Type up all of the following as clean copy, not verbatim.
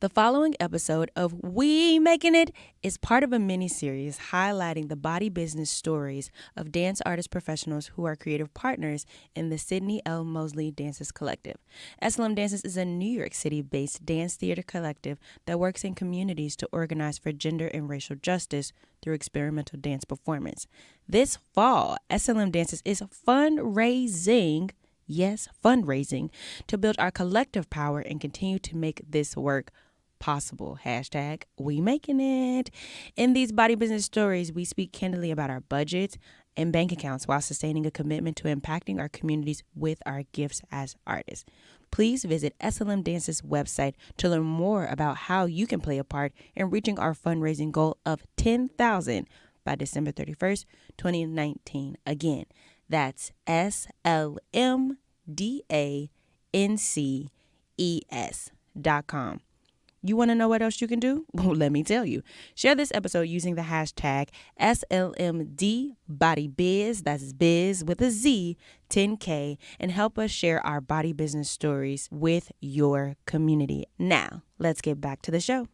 The following episode of We Making It is part of a mini-series highlighting the body business stories of dance artist professionals who are creative partners in the Sydnie L. Mosley Dances collective. SLM Dances is a New York City-based dance theater collective that works in communities to organize for gender and racial justice through experimental dance performance. This fall, SLM Dances is fundraising to build our collective power and continue to make this work possible. Hashtag we making it. In these body business stories, we speak candidly about our budgets and bank accounts while sustaining a commitment to impacting our communities with our gifts as artists. Please visit SLM Dance's website to learn more about how you can play a part in reaching our fundraising goal of $10,000 by December 31st, 2019. Again, that's slmdances.com. You want to know what else you can do? Well, let me tell you. Share this episode using the hashtag SLMDBodyBiz, that's biz with a Z, 10K, and help us share our body business stories with your community. Now, let's get back to the show.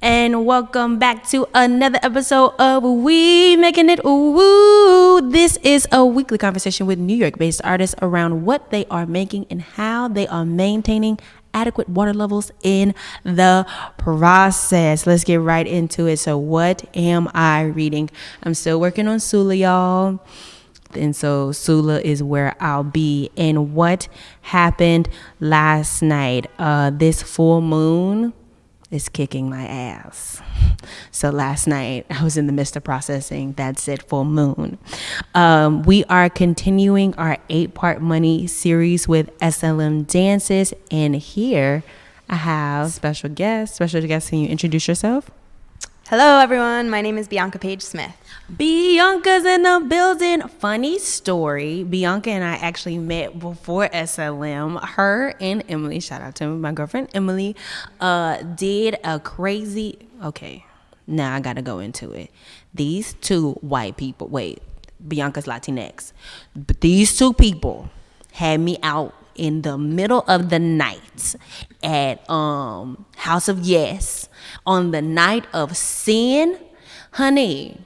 And welcome back to another episode of We Making It. Ooh, this is a weekly conversation with New York-based artists around what they are making and how they are maintaining adequate water levels in the process. Let's get right into it. So what am I reading? I'm still working on Sula, y'all. And so Sula is where I'll be. And what happened last night? This full moon is kicking my ass. So last night I was in the midst of processing that said full moon. We are continuing our 8-part money series with SLM Dances, and here I have special guest. Can you introduce yourself? Hello everyone, my name is Bianca Paige Smith. Bianca's in the building. Funny story, Bianca and I actually met before SLM. Her and Emily, shout out to my girlfriend Emily, did a crazy, okay, now I gotta go into it. These two white people, Bianca's Latinx, but these two people had me out in the middle of the night at House of Yes on the night of sin. Honey,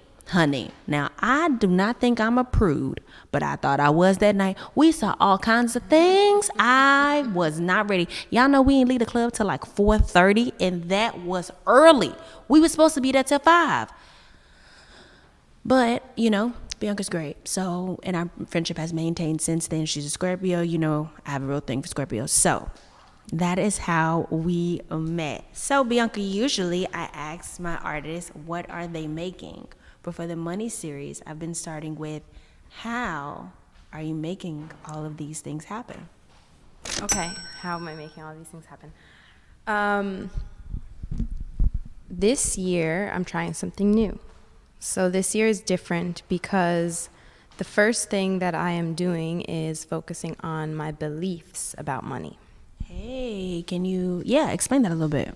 now I do not think I'm a prude, but I thought I was that night. We saw all kinds of things. I was not ready. Y'all know we didn't leave the club till like 4:30, and that was early. We were supposed to be there till 5. But, you know, Bianca's great. So, and our friendship has maintained since then. She's a Scorpio. You know, I have a real thing for Scorpios. So, that is how we met. So, Bianca, usually I ask my artists, what are they making? But for the money series, I've been starting with, how are you making all of these things happen? Okay, how am I making all these things happen? This year, I'm trying something new. So this year is different because the first thing that I am doing is focusing on my beliefs about money. Hey, can you, explain that a little bit?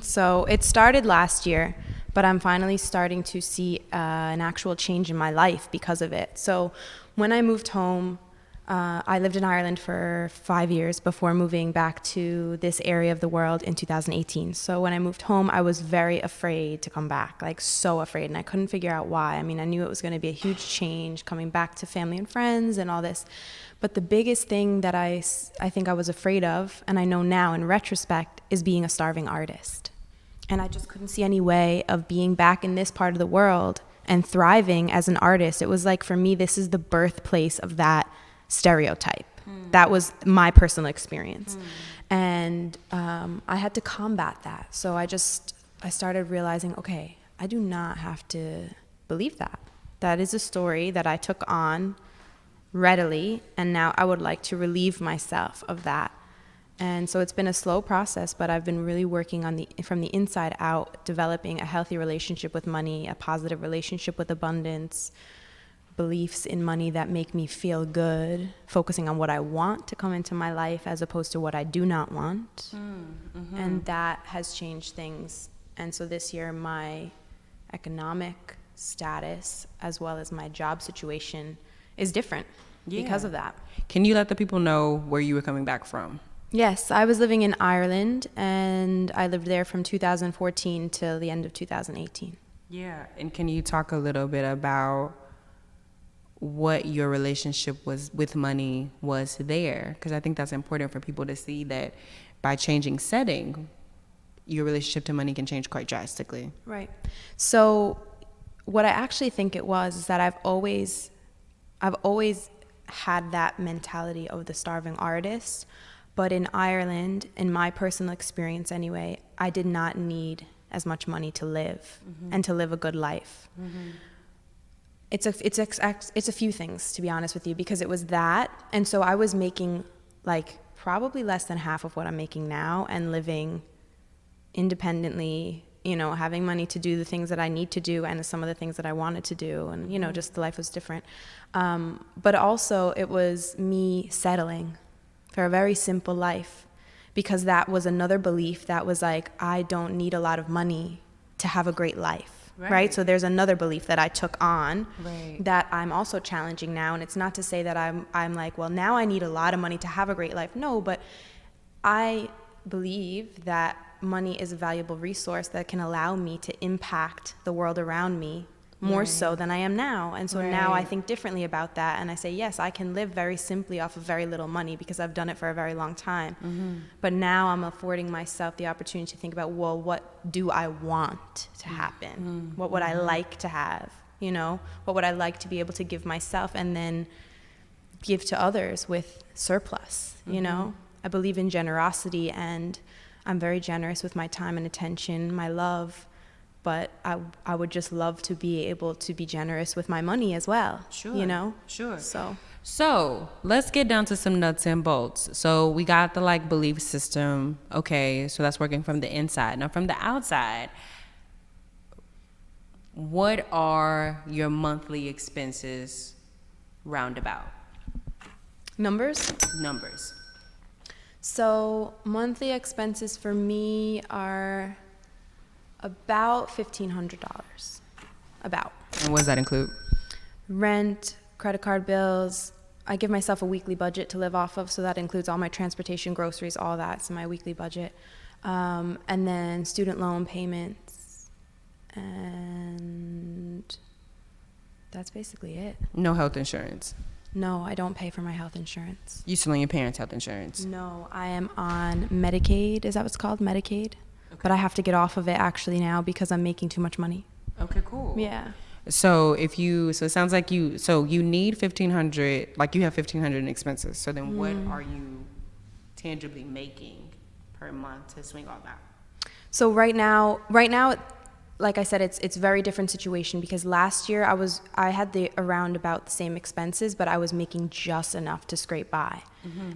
So it started last year, but I'm finally starting to see an actual change in my life because of it. So when I moved home, I lived in Ireland for 5 years before moving back to this area of the world in 2018. So when I moved home, I was very afraid to come back, like so afraid, and I couldn't figure out why. I mean, I knew it was going to be a huge change coming back to family and friends and all this. But the biggest thing that I think I was afraid of, and I know now in retrospect, is being a starving artist. And I just couldn't see any way of being back in this part of the world and thriving as an artist. It was like, for me, this is the birthplace of that stereotype. That was my personal experience. And I had to combat that. So I started realizing, okay, I do not have to believe that. That is a story that I took on readily, and now I would like to relieve myself of that And so it's been a slow process, but I've been really working on from the inside out, developing a healthy relationship with money, a positive relationship with abundance, beliefs in money that make me feel good, focusing on what I want to come into my life as opposed to what I do not want. And that has changed things. And so this year, my economic status as well as my job situation is different because of that. Can you let the people know where you were coming back from? Yes, I was living in Ireland, and I lived there from 2014 till the end of 2018. Yeah, and can you talk a little bit about what your relationship was with money was there? Because I think that's important for people to see that by changing setting, your relationship to money can change quite drastically. Right. So what I actually think it was is that I've always had that mentality of the starving artist. But in Ireland, in my personal experience anyway, I did not need as much money to live and to live a good life. It's a few things, to be honest with you, because it was that. And so I was making like probably less than half of what I'm making now and living independently, you know, having money to do the things that I need to do and some of the things that I wanted to do. And, you know, just the life was different. But also it was me settling for a very simple life, because that was another belief that was like, I don't need a lot of money to have a great life, right? So there's another belief that I took on that I'm also challenging now. And it's not to say that I'm like, well, now I need a lot of money to have a great life. No, but I believe that money is a valuable resource that can allow me to impact the world around me more so than I am now. And so now I think differently about that. And I say, yes, I can live very simply off of very little money because I've done it for a very long time. But now I'm affording myself the opportunity to think about, well, what do I want to happen? What would I like to have? You know, what would I like to be able to give myself and then give to others with surplus? You know, I believe in generosity, and I'm very generous with my time and attention, my love. But I would just love to be able to be generous with my money as well. Sure. You know? Sure. So let's get down to some nuts and bolts. So we got the like belief system. Okay, so that's working from the inside. Now from the outside, what are your monthly expenses roundabout? Numbers. So monthly expenses for me are about $1,500. About. And what does that include? Rent, credit card bills. I give myself a weekly budget to live off of, so that includes all my transportation, groceries, all that's in my weekly budget. And then student loan payments. And that's basically it. No health insurance? No, I don't pay for my health insurance. You still on your parents' health insurance? No, I am on Medicaid. Is that what's called? Medicaid? But I have to get off of it actually now because I'm making too much money. Okay, cool. Yeah. So it sounds like you need $1,500, like you have $1,500 in expenses. So then what are you tangibly making per month to swing all that? So right now, like I said, it's very different situation, because last year I had around about the same expenses, but I was making just enough to scrape by.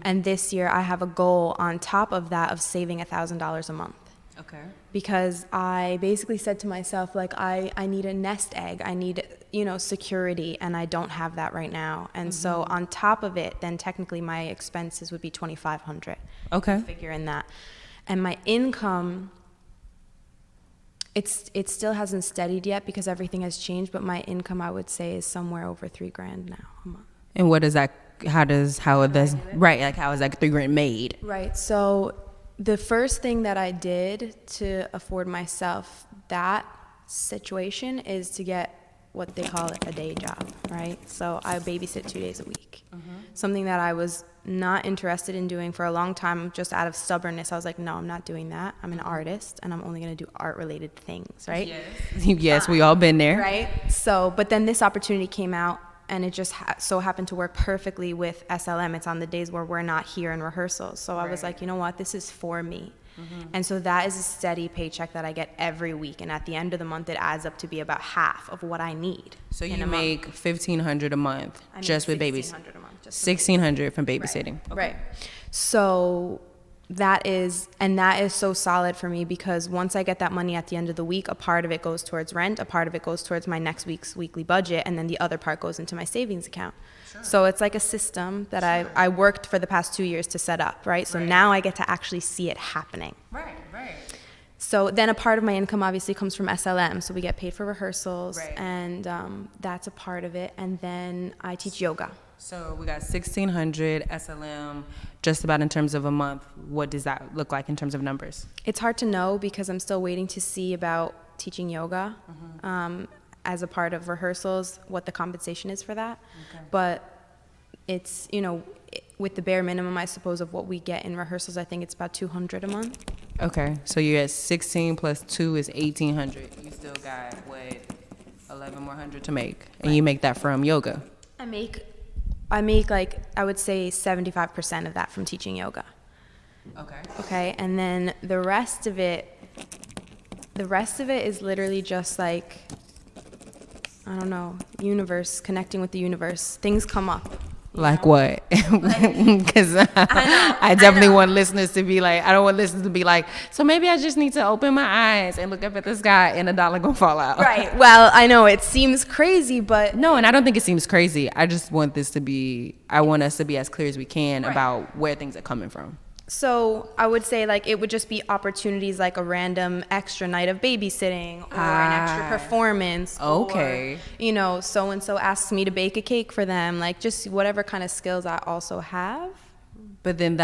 And this year I have a goal on top of that of saving $1,000 a month. Okay. Because I basically said to myself, like, I need a nest egg. I need, security, and I don't have that right now. And so on top of it, then technically my expenses would be $2,500. Okay. Figure in that. And my income, it still hasn't steadied yet because everything has changed, but my income, I would say, is somewhere over $3,000 now a month. And what is that? How is that $3,000 made? Right. So the first thing that I did to afford myself that situation is to get what they call a day job, right? So I babysit 2 days a week. Something that I was not interested in doing for a long time, just out of stubbornness. I was like, no, I'm not doing that. I'm an artist, and I'm only going to do art-related things, right? Yes, we all been there. Right? So, but then this opportunity came out, and it just so happened to work perfectly with SLM. It's on the days where we're not here in rehearsals. So I was like, you know what? This is for me. And so that is a steady paycheck that I get every week. And at the end of the month, it adds up to be about half of what I need. So you make $1,500 a month just with babies? $1,600 a month. $1,600 from babysitting. Right. So that is so solid for me, because once I get that money at the end of the week, a part of it goes towards rent, a part of it goes towards my next week's weekly budget, and then the other part goes into my savings account. Sure. So it's like a system that I worked for the past 2 years to set up, right? So now I get to actually see it happening. Right. So then a part of my income obviously comes from SLM. So we get paid for rehearsals, and that's a part of it. And then I teach yoga. So we got 1,600 SLM, just about in terms of a month. What does that look like in terms of numbers? It's hard to know because I'm still waiting to see about teaching yoga as a part of rehearsals, what the compensation is for that. Okay. But it's, with the bare minimum, I suppose, of what we get in rehearsals, I think it's about 200 a month. Okay, so you're at 16 plus 2 is 1,800. You still got, 11 more hundred to make. And you make that from yoga. I make like, I would say 75% of that from teaching yoga. Okay. And then the rest of it is literally just like, I don't know, connecting with the universe. Things come up. Like what? Because I definitely want listeners to be like, I don't want listeners to be like, so maybe I just need to open my eyes and look up at the sky and $1 gonna fall out. Right. Well, I know it seems crazy, but no, and I don't think it seems crazy. I just want I want us to be as clear as we can about where things are coming from. So I would say like it would just be opportunities like a random extra night of babysitting or an extra performance. Okay. Or, so-and-so asks me to bake a cake for them. Like just whatever kind of skills I also have. But then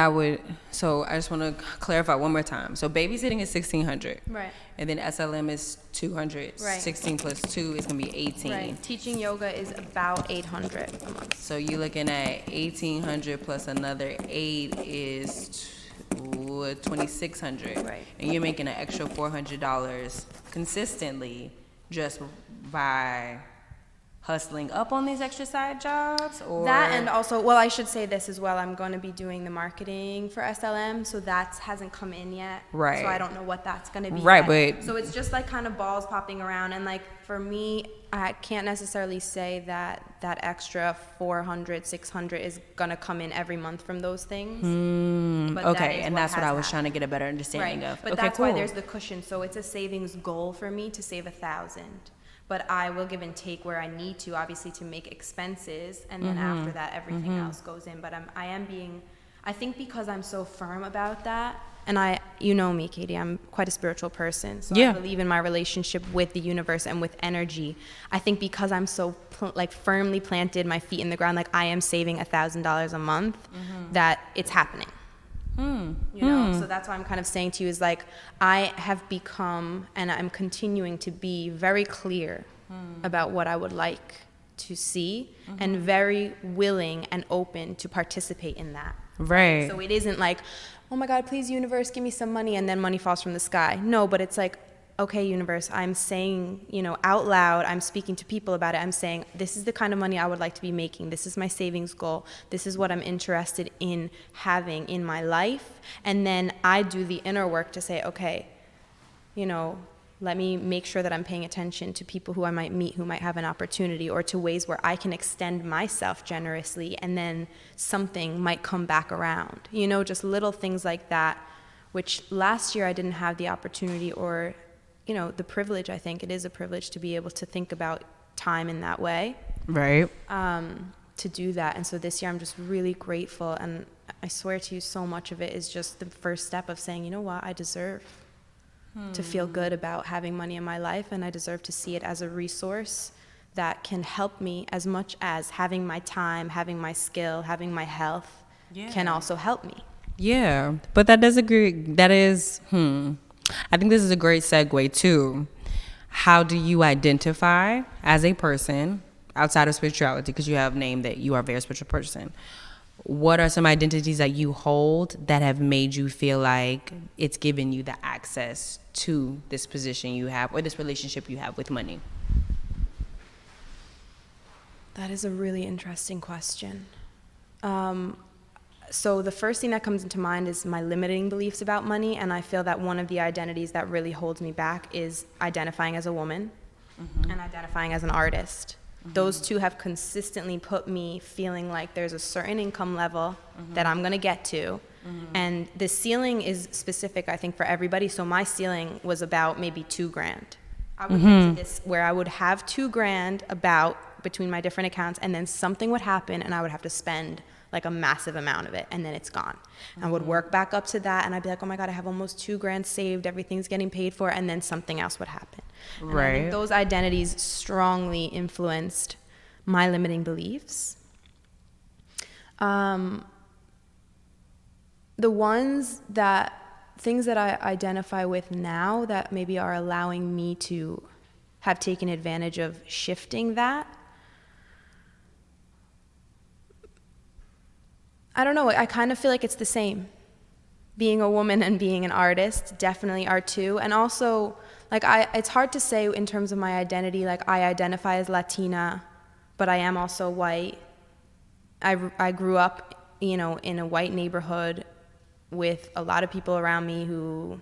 so I just want to clarify one more time. So babysitting is 1,600. Right. And then SLM is 200. Right. 16 plus 2 is going to be 18. Right. Teaching yoga is about 800 a month. So you're looking at 1,800 plus another 8 is 2,600. Right. And you're making an extra $400 consistently just by hustling up on these extra side jobs? Or that, and also, well, I should say this as well, I'm going to be doing the marketing for SLM, so that hasn't come in yet. Right. So I don't know what that's going to be yet. But so it's just like kind of balls popping around, and like for me, I can't necessarily say that extra 400, 600 is going to come in every month from those things. But okay, and that's what I was trying to get a better understanding of. But that's why there's the cushion. So it's a savings goal for me to save 1,000. But I will give and take where I need to, obviously, to make expenses, and then after that, everything else goes in. But I think because I'm so firm about that, and you know me, Katie, I'm quite a spiritual person, so I believe in my relationship with the universe and with energy. I think because I'm so firmly planted, my feet in the ground, like I am saving $1,000 a month, that it's happening. So that's why I'm kind of saying to you is like I have become, and I'm continuing to be very clear about what I would like to see, and very willing and open to participate in that. Right. So it isn't like, oh my God, please universe, give me some money, and then money falls from the sky. No, but it's like, okay, universe, I'm saying, out loud, I'm speaking to people about it. I'm saying, this is the kind of money I would like to be making. This is my savings goal. This is what I'm interested in having in my life. And then I do the inner work to say, okay, let me make sure that I'm paying attention to people who I might meet who might have an opportunity, or to ways where I can extend myself generously, and then something might come back around. Just little things like that, which last year I didn't have the opportunity or the privilege. I think it is a privilege to be able to think about time in that way. Right. To do that. And so this year I'm just really grateful. And I swear to you, so much of it is just the first step of saying, you know what, I deserve to feel good about having money in my life. And I deserve to see it as a resource that can help me as much as having my time, having my skill, having my health can also help me. Yeah. But that does agree. That is, I think this is a great segue too. How do you identify as a person outside of spirituality, because you have named that you are a very spiritual person? What are some identities that you hold that have made you feel like it's given you the access to this position you have or this relationship you have with money? That is a really interesting question. So the first thing that comes into mind is my limiting beliefs about money, and I feel that one of the identities that really holds me back is identifying as a woman and identifying as an artist. Those two have consistently put me feeling like there's a certain income level that I'm going to get to, And the ceiling is specific, I think, for everybody. So my ceiling was about maybe $2,000. I would get to this where I would have $2,000 about between my different accounts, and then something would happen and I would have to spend like a massive amount of it, and then it's gone. I would work back up to that, and I'd be like, oh my God, I have almost $2,000 saved, everything's getting paid for, and then something else would happen. And I think those identities strongly influenced my limiting beliefs. Things that I identify with now that maybe are allowing me to have taken advantage of shifting that, I don't know, I kind of feel like it's the same. Being a woman and being an artist definitely are two. And also, like, it's hard to say in terms of my identity, like, I identify as Latina, but I am also white. I grew up, you know, in a white neighborhood with a lot of people around me who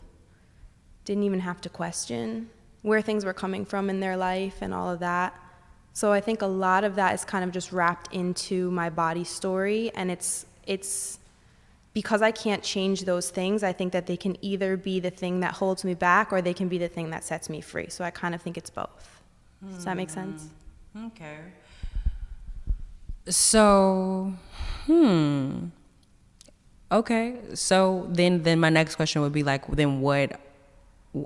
didn't even have to question where things were coming from in their life and all of that. So I think a lot of that is kind of just wrapped into my body story, and it's because I can't change those things. I think that they can either be the thing that holds me back or they can be the thing that sets me free. So I kind of think it's both. Does that make sense? Okay. So, okay. So then my next question would be like, then what,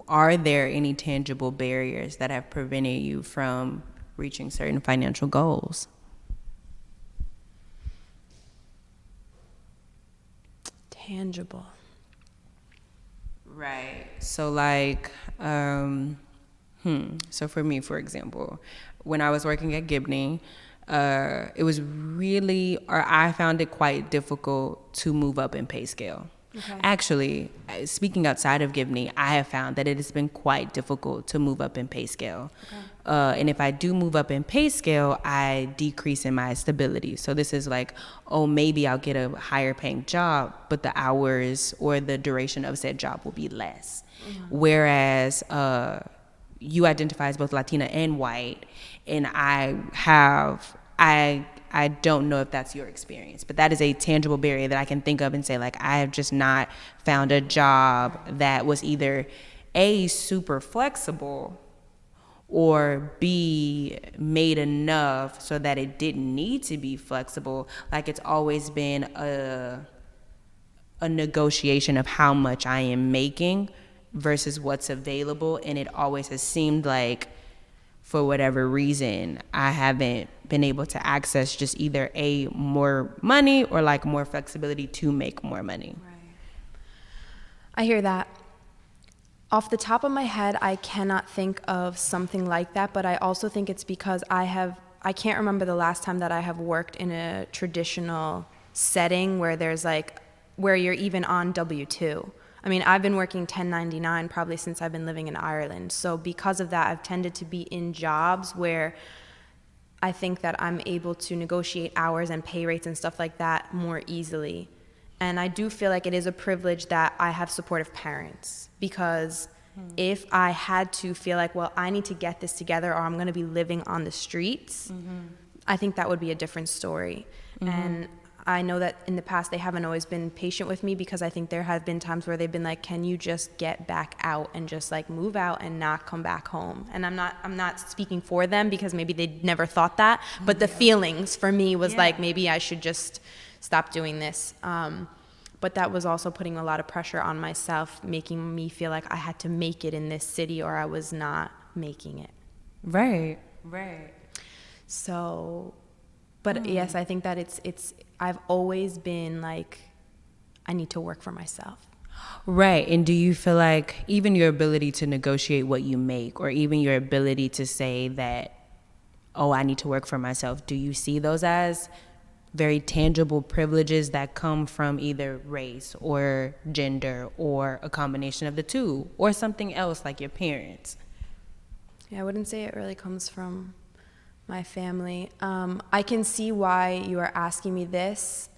are there any tangible barriers that have prevented you from reaching certain financial goals? Tangible. Right. So like, so for me, for example, when I was working at Gibney, it was really, or I found it quite difficult to move up in pay scale. Okay. Actually, speaking outside of Gibney, I have found that it has been quite difficult to move up in pay scale. Okay. And if I do move up in pay scale, I decrease in my stability. So this is like, oh, maybe I'll get a higher paying job, but the hours or the duration of said job will be less. Mm-hmm. Whereas you identify as both Latina and white, and I don't know if that's your experience, but that is a tangible barrier that I can think of and say, like, I have just not found a job that was either A, super flexible, or B, made enough so that it didn't need to be flexible. Like, it's always been a negotiation of how much I am making versus what's available, and it always has seemed like, for whatever reason, I haven't been able to access just either A, more money, or like more flexibility to make more money. Right. I hear that. Off the top of my head, I cannot think of something like that, but I also think it's because I can't remember the last time that I have worked in a traditional setting where where you're even on W-2. I mean, I've been working 1099 probably since I've been living in Ireland. So because of that, I've tended to be in jobs where I think that I'm able to negotiate hours and pay rates and stuff like that more easily. And I do feel like it is a privilege that I have supportive parents, because if I had to feel like, well, I need to get this together or I'm going to be living on the streets, I think that would be a different story. And I know that in the past they haven't always been patient with me, because I think there have been times where they've been like, can you just get back out and just like move out and not come back home? And I'm not speaking for them, because maybe they never thought that, but the feelings for me was like, maybe I should just stop doing this. But that was also putting a lot of pressure on myself, making me feel like I had to make it in this city or I was not making it. Right. So, but yes, I think that I've always been like, I need to work for myself. Right. And do you feel like even your ability to negotiate what you make, or even your ability to say that, oh, I need to work for myself, do you see those as very tangible privileges that come from either race or gender or a combination of the two, or something else like your parents? Yeah, I wouldn't say it really comes from my family. I can see why you are asking me this,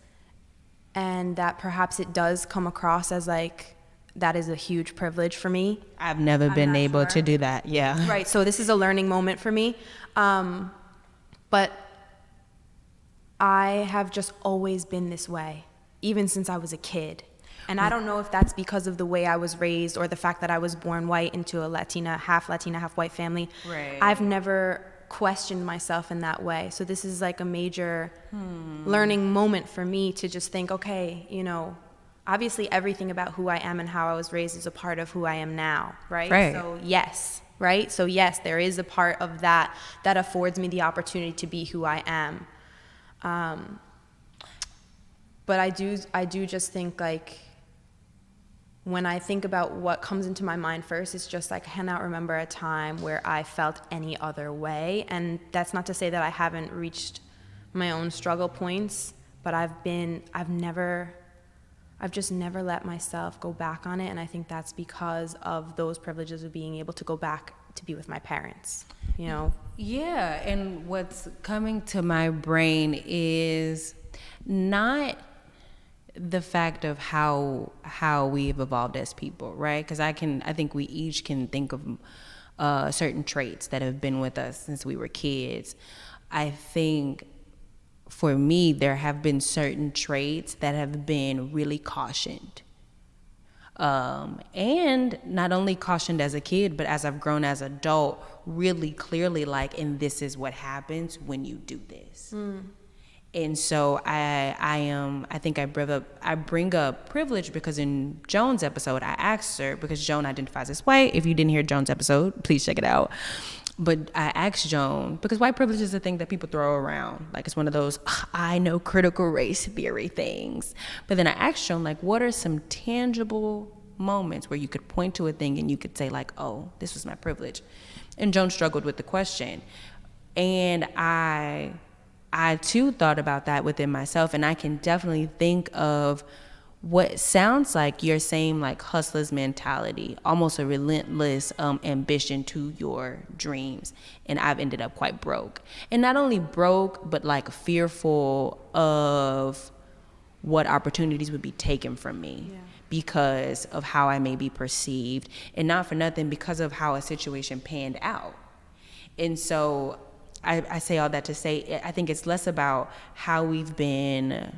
and that perhaps it does come across as like, that is a huge privilege for me. I've never been able to do that. Yeah. Right. So this is a learning moment for me. But I have just always been this way, even since I was a kid. And I don't know if that's because of the way I was raised or the fact that I was born white into a Latina, half white family. Right. I've never questioned myself in that way. So this is like a major learning moment for me to just think, okay, you know, obviously everything about who I am and how I was raised is a part of who I am now, right? Right. So yes, right? So yes, there is a part of that affords me the opportunity to be who I am. But I do just think, like, when I think about what comes into my mind first, it's just, I cannot remember a time where I felt any other way. And that's not to say that I haven't reached my own struggle points, but I've just never let myself go back on it. And I think that's because of those privileges of being able to go back to be with my parents, you know? Yeah, and what's coming to my brain is not the fact of how we've evolved as people, right? Because I think we each can think of certain traits that have been with us since we were kids. I think for me, there have been certain traits that have been really cautioned. And not only cautioned as a kid, but as I've grown as an adult, really clearly, like, and this is what happens when you do this. And so I think I bring up privilege because in Joan's episode, I asked her, because Joan identifies as white. If you didn't hear Joan's episode, please check it out. But I asked Joan, because white privilege is a thing that people throw around. Like, it's one of those, I know critical race theory things. But then I asked Joan, like, what are some tangible moments where you could point to a thing and you could say, like, oh, this was my privilege? And Joan struggled with the question. And I too thought about that within myself, and I can definitely think of what sounds like you're saying, like, hustler's mentality, almost a relentless ambition to your dreams. And I've ended up quite broke. And not only broke, but like fearful of what opportunities would be taken from me because of how I may be perceived, and not for nothing, because of how a situation panned out. And so I say all that to say, I think it's less about how we've been.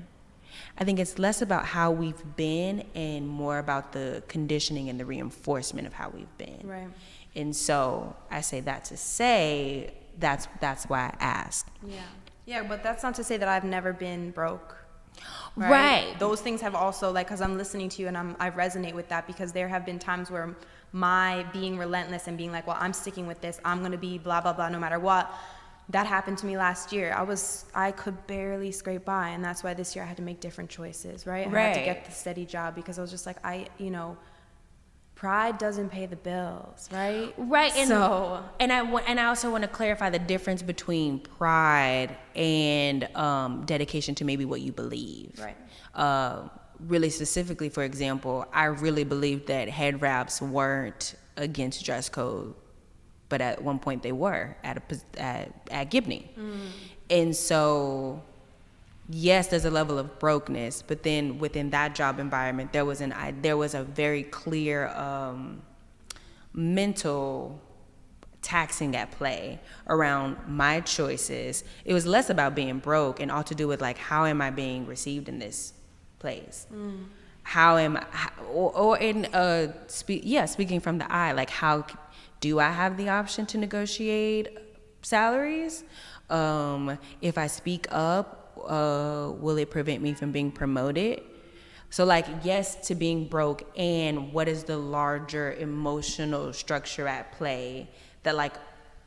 I think it's less about how we've been and more about the conditioning and the reinforcement of how we've been. Right. And so I say that to say that's why I asked. Yeah, but that's not to say that I've never been broke. Right. Those things have also, like, because I'm listening to you and I resonate with that, because there have been times where my being relentless and being like, well, I'm sticking with this, I'm going to be blah, blah, blah, no matter what. That happened to me last year. I could barely scrape by, and that's why this year I had to make different choices, right? I had to get the steady job because I was just like, pride doesn't pay the bills, right? Right. And so, and I also want to clarify the difference between pride and dedication to maybe what you believe. Right. Really specifically, for example, I really believed that head wraps weren't against dress code, but at one point they were at Gibney. And so, yes, there's a level of brokenness, but then within that job environment, there was a very clear mental taxing at play around my choices. It was less about being broke and all to do with, like, how am I being received in this place? Speaking from the I, like, how do I have the option to negotiate salaries? If I speak up, will it prevent me from being promoted? So, like, yes to being broke, and what is the larger emotional structure at play that, like,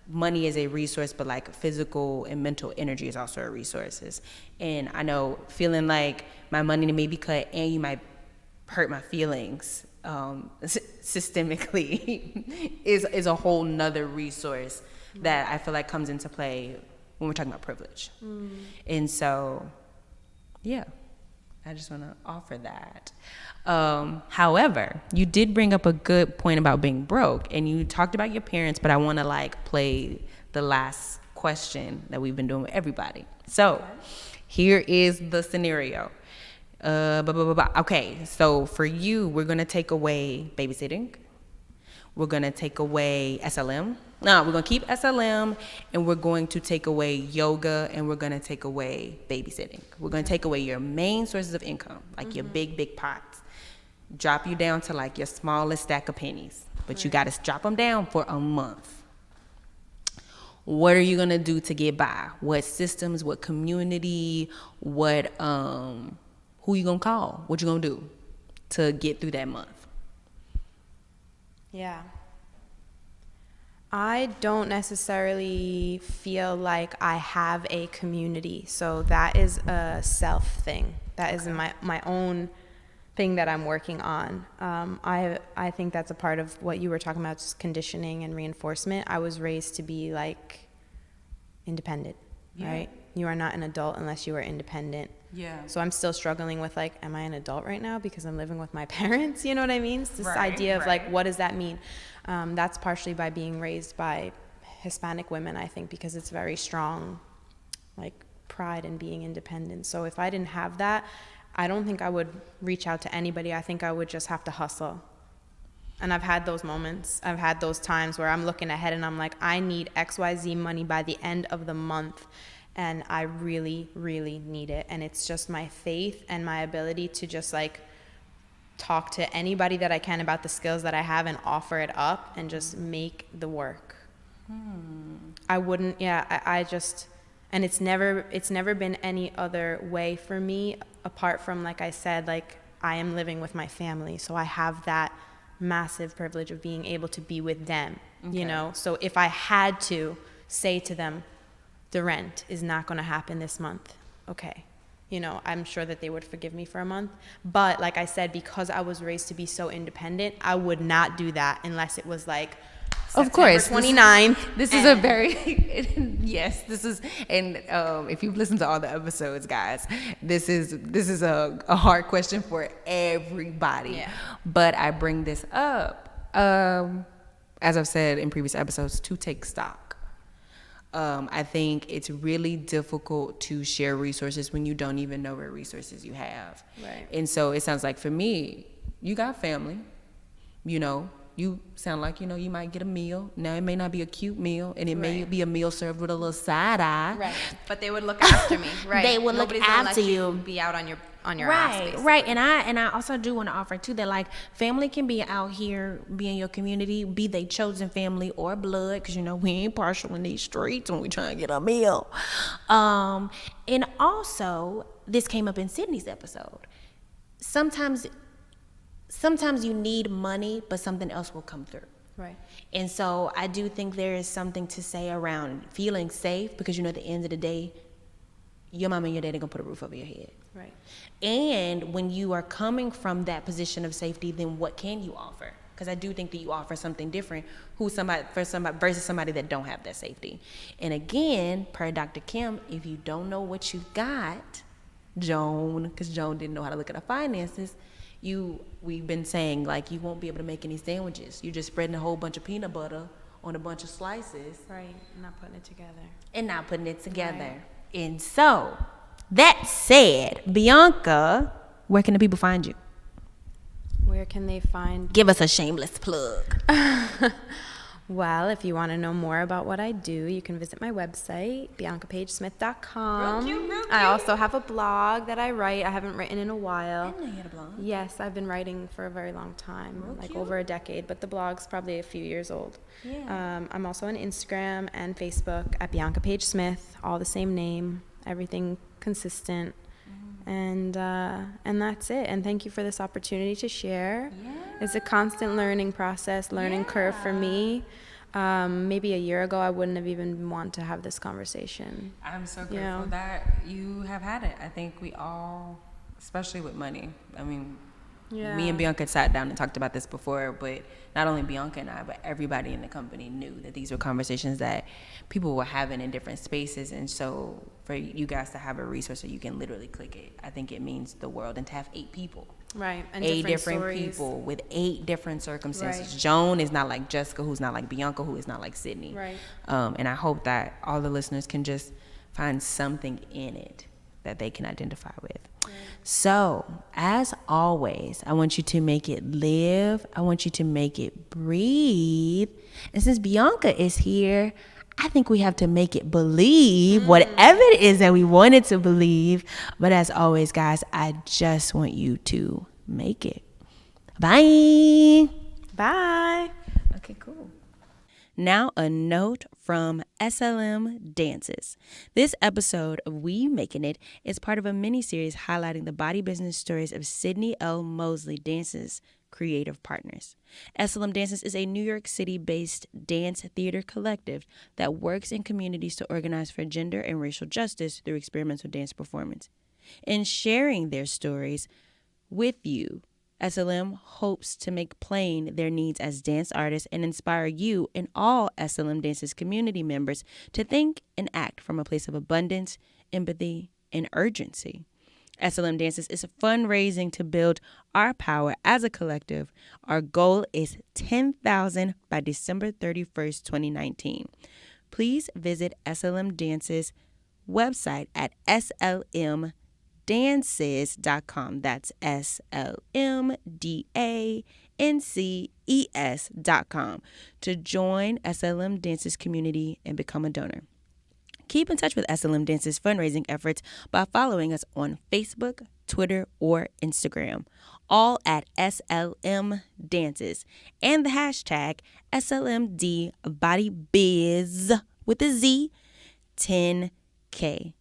money is a resource, but, like, physical and mental energy is also a resource. And I know feeling like my money may be cut and you might hurt my feelings systemically is a whole nother resource that I feel like comes into play when we're talking about privilege. And so, yeah, I just want to offer that. However, you did bring up a good point about being broke, and you talked about your parents, but I want to, like, play the last question that we've been doing with everybody. So here is the scenario. Okay, so for you, we're going to take away babysitting. We're going to take away SLM. No, we're going to keep SLM, and we're going to take away yoga, and we're going to take away babysitting. We're going to take away your main sources of income, like your big, big pots. drop you down to like your smallest stack of pennies, but you got to drop them down for a month. What are you going to do to get by? What systems, what community, what, who you going to call? What you going to do to get through that month? Yeah. I don't necessarily feel like I have a community. So that is a self thing. That is my own thing that I'm working on. I think that's a part of what you were talking about, just conditioning and reinforcement. I was raised to be like independent, right? You are not an adult unless you are independent. Yeah. So I'm still struggling with like, am I an adult right now because I'm living with my parents? You know what I mean? It's this idea of like, what does that mean? That's partially by being raised by Hispanic women, I think, because it's very strong, like pride in being independent. So if I didn't have that, I don't think I would reach out to anybody. I think I would just have to hustle. And I've had those moments. I've had those times where I'm looking ahead and I'm like, I need XYZ money by the end of the month. And I really, really need it. And it's just my faith and my ability to just like talk to anybody that I can about the skills that I have and offer it up and just make the work. I wouldn't, I just, and it's never been any other way for me apart from, like I said, like I am living with my family. So I have that massive privilege of being able to be with them, you know? So if I had to say to them, the rent is not going to happen this month, okay. You know, I'm sure that they would forgive me for a month. But like I said, because I was raised to be so independent, I would not do that unless it was like of course, 29th. This is a very, yes, this is, and if you've listened to all the episodes, guys, this is a hard question for everybody. Yeah. But I bring this up, as I've said in previous episodes, to take stock. I think it's really difficult to share resources when you don't even know what resources you have. Right. And so it sounds like for me, you got family, you know, you sound like, you know, you might get a meal. Now it may not be a cute meal and it may be a meal served with a little side eye. Right. But they would look after me. Right. They would Nobody's look gonna after let you. Be out on your ass, basically. Right. And I also do want to offer too that like family can be out here, be in your community, be they chosen family or blood, because you know we ain't partial in these streets when we try to get a meal. And also this came up in Sydnie's episode. Sometimes you need money, but something else will come through. Right. And so I do think there is something to say around feeling safe, because you know at the end of the day, your mom and your daddy gonna put a roof over your head. Right. And when you are coming from that position of safety, then what can you offer? Because I do think that you offer something different versus somebody that don't have that safety. And again, per Dr. Kim, if you don't know what you got, Joan, because Joan didn't know how to look at her finances, we've been saying like you won't be able to make any sandwiches. You're just spreading a whole bunch of peanut butter on a bunch of slices. Right. Not putting it together. Right. And so, that said, Bianca, where can the people find you? Where can they find? Give us a shameless plug. Well, if you want to know more about what I do, you can visit my website, BiancaPaigeSmith.com. Real cute. I also have a blog that I write. I haven't written in a while. I didn't know you had a blog. Yes, I've been writing for a very long time, over a decade, but the blog's probably a few years old. Yeah. I'm also on Instagram and Facebook at Bianca Paige Smith, all the same name, everything consistent. And that's it. And thank you for this opportunity to share. Yeah. It's a constant learning process, learning curve for me. Maybe a year ago, I wouldn't have even want to have this conversation. I'm so grateful that you have had it. I think we all, especially with money. I mean, me and Bianca sat down and talked about this before, but not only Bianca and I, but everybody in the company knew that these were conversations that people were having in different spaces. And so for you guys to have a resource where you can literally click it, I think it means the world. And to have 8 people. Right. And 8 different people with 8 different circumstances. Right. Joan is not like Jessica, who's not like Bianca, who is not like Sydnie. Right. And I hope that all the listeners can just find something in it that they can identify with. Right. So, as always, I want you to make it live. I want you to make it breathe. And since Bianca is here, I think we have to make it believe whatever it is that we want it to believe. But as always, guys, I just want you to make it. Bye. Bye. Okay, cool. Now a note from SLM Dances. This episode of We Making It is part of a mini-series highlighting the body business stories of Sydnie L. Mosley Dances creative partners. SLM Dances is a New York City-based dance theater collective that works in communities to organize for gender and racial justice through experimental dance performance. In sharing their stories with you, SLM hopes to make plain their needs as dance artists and inspire you and all SLM Dances community members to think and act from a place of abundance, empathy, and urgency. SLM Dances is fundraising to build our power as a collective. Our goal is 10,000 by December 31st, 2019. Please visit SLM Dances website at slmdances.com. That's SLMDANCES.com to join SLM Dances community and become a donor. Keep in touch with SLM Dances fundraising efforts by following us on Facebook, Twitter, or Instagram, all at SLM Dances, and the hashtag SLMD BodyBiz with a Z 10K.